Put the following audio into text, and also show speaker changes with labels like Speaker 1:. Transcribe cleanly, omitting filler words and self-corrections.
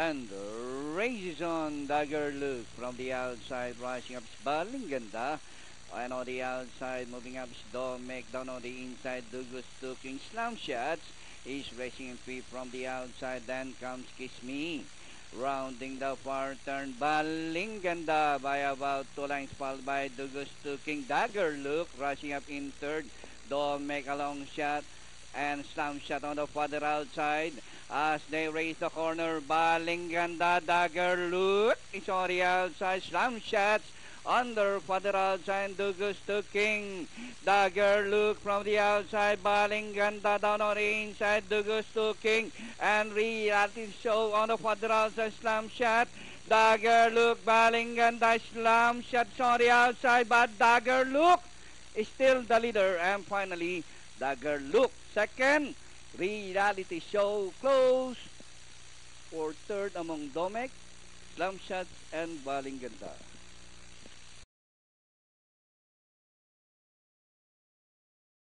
Speaker 1: And raises on Dagger Luke from the outside, rising up Balinganda. And on the outside, moving up is Domek. Down on the inside, Douglas taking slam shots. He's racing in three from the outside. Then comes Kiss Me. Rounding the far turn, Balinganda by about 2 lengths, followed by Douglas taking Dagger Luke. Rushing up in third, Domek a long shot. And slam shot on the further outside as they raise the corner. Balinganda, Dagger Luke is on the outside. Slam shots under further outside. Douglas to King. Dagger Luke from the outside. Balinganda down on the inside. Douglas to King. And reality show on the further outside. Slam shot. Dagger Luke, Balinganda, slam shots on the outside. But Dagger Luke is still the leader. And finally, Dagger Luke second. Reality show close for third among Domek, Slam Shots, and Balinganda.